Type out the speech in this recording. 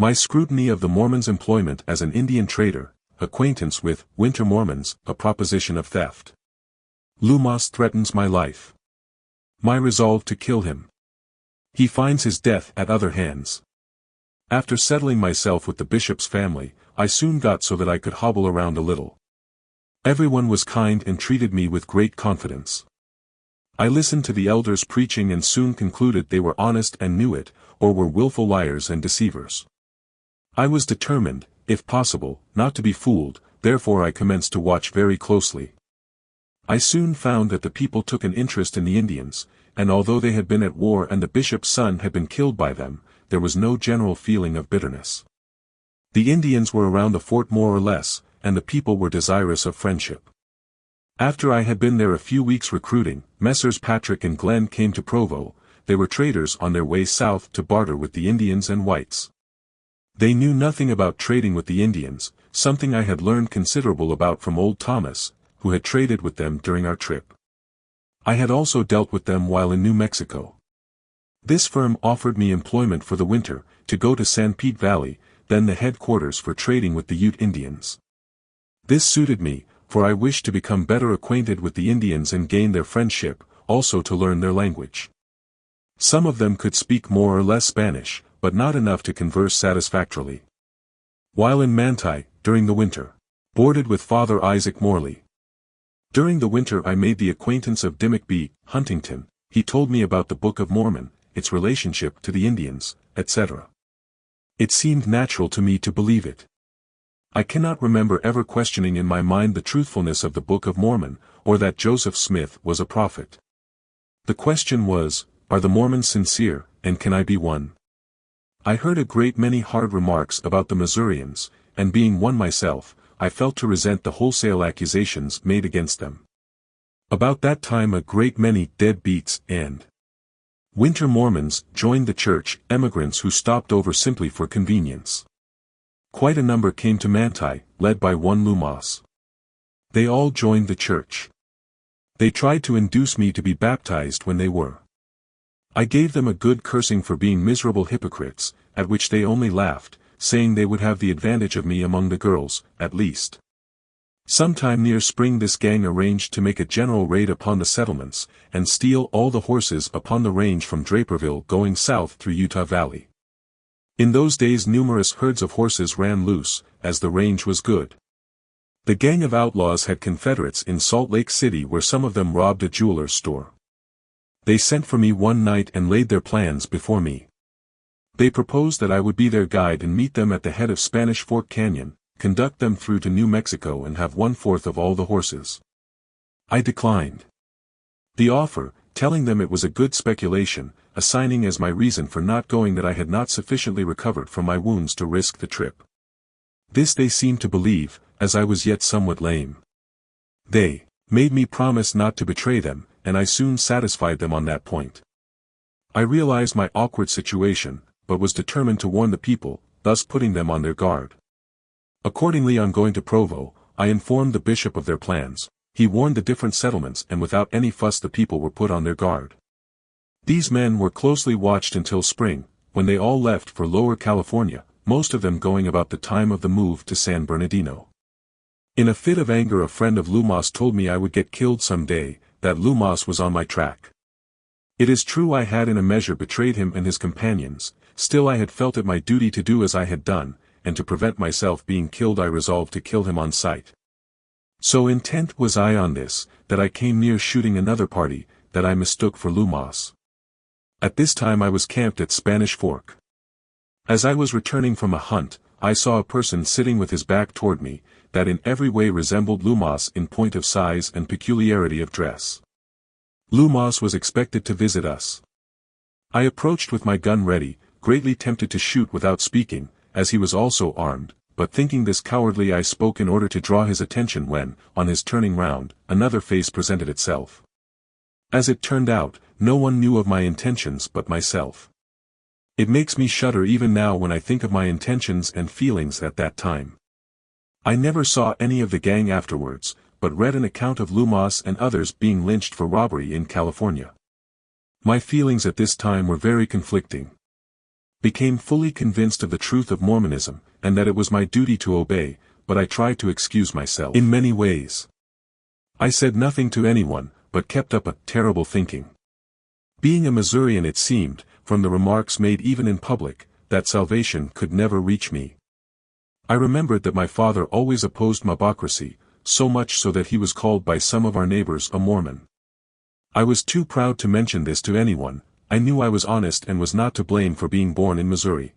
My scrutiny of the Mormons' employment as an Indian trader, acquaintance with winter Mormons, a proposition of theft. Lumos threatens my life. My resolve to kill him. He finds his death at other hands. After settling myself with the bishop's family, I soon got so that I could hobble around a little. Everyone was kind and treated me with great confidence. I listened to the elders preaching and soon concluded they were honest and knew it, or were willful liars and deceivers. I was determined, if possible, not to be fooled, therefore I commenced to watch very closely. I soon found that the people took an interest in the Indians, and although they had been at war and the bishop's son had been killed by them, there was no general feeling of bitterness. The Indians were around the fort more or less, and the people were desirous of friendship. After I had been there a few weeks recruiting, Messrs. Patrick and Glenn came to Provo. They were traders on their way south to barter with the Indians and whites. They knew nothing about trading with the Indians, something I had learned considerable about from old Thomas, who had traded with them during our trip. I had also dealt with them while in New Mexico. This firm offered me employment for the winter, to go to San Pete Valley, then the headquarters for trading with the Ute Indians. This suited me, for I wished to become better acquainted with the Indians and gain their friendship, also to learn their language. Some of them could speak more or less Spanish, but not enough to converse satisfactorily. While in Manti, during the winter, boarded with Father Isaac Morley. During the winter I made the acquaintance of Dimmock B. Huntington. He told me about the Book of Mormon, its relationship to the Indians, etc. It seemed natural to me to believe it. I cannot remember ever questioning in my mind the truthfulness of the Book of Mormon, or that Joseph Smith was a prophet. The question was, are the Mormons sincere, and can I be one? I heard a great many hard remarks about the Missourians, and being one myself, I felt to resent the wholesale accusations made against them. About that time a great many deadbeats and winter Mormons joined the church, emigrants who stopped over simply for convenience. Quite a number came to Manti, led by one Lumos. They all joined the church. They tried to induce me to be baptized when they were. I gave them a good cursing for being miserable hypocrites, at which they only laughed, saying they would have the advantage of me among the girls, at least. Sometime near spring this gang arranged to make a general raid upon the settlements, and steal all the horses upon the range from Draperville going south through Utah Valley. In those days numerous herds of horses ran loose, as the range was good. The gang of outlaws had confederates in Salt Lake City where some of them robbed a jeweler's store. They sent for me one night and laid their plans before me. They proposed that I would be their guide and meet them at the head of Spanish Fork Canyon, conduct them through to New Mexico and have 1/4 of all the horses. I declined the offer, telling them it was a good speculation, assigning as my reason for not going that I had not sufficiently recovered from my wounds to risk the trip. This they seemed to believe, as I was yet somewhat lame. They made me promise not to betray them, and I soon satisfied them on that point. I realized my awkward situation, but was determined to warn the people, thus putting them on their guard. Accordingly, on going to Provo, I informed the bishop of their plans. He warned the different settlements, and without any fuss the people were put on their guard. These men were closely watched until spring, when they all left for Lower California, most of them going about the time of the move to San Bernardino. In a fit of anger a friend of Lumos told me I would get killed some day, that Lumos was on my track. It is true I had in a measure betrayed him and his companions, still I had felt it my duty to do as I had done, and to prevent myself being killed I resolved to kill him on sight. So intent was I on this, that I came near shooting another party, that I mistook for Lumos. At this time I was camped at Spanish Fork. As I was returning from a hunt, I saw a person sitting with his back toward me, that in every way resembled Lumos in point of size and peculiarity of dress. Lumos was expected to visit us. I approached with my gun ready, greatly tempted to shoot without speaking, as he was also armed, but thinking this cowardly I spoke in order to draw his attention when, on his turning round, another face presented itself. As it turned out, no one knew of my intentions but myself. It makes me shudder even now when I think of my intentions and feelings at that time. I never saw any of the gang afterwards, but read an account of Lumos and others being lynched for robbery in California. My feelings at this time were very conflicting. Became fully convinced of the truth of Mormonism, and that it was my duty to obey, but I tried to excuse myself in many ways. I said nothing to anyone, but kept up a terrible thinking. Being a Missourian, it seemed, from the remarks made even in public, that salvation could never reach me. I remembered that my father always opposed mobocracy, so much so that he was called by some of our neighbors a Mormon. I was too proud to mention this to anyone. I knew I was honest and was not to blame for being born in Missouri.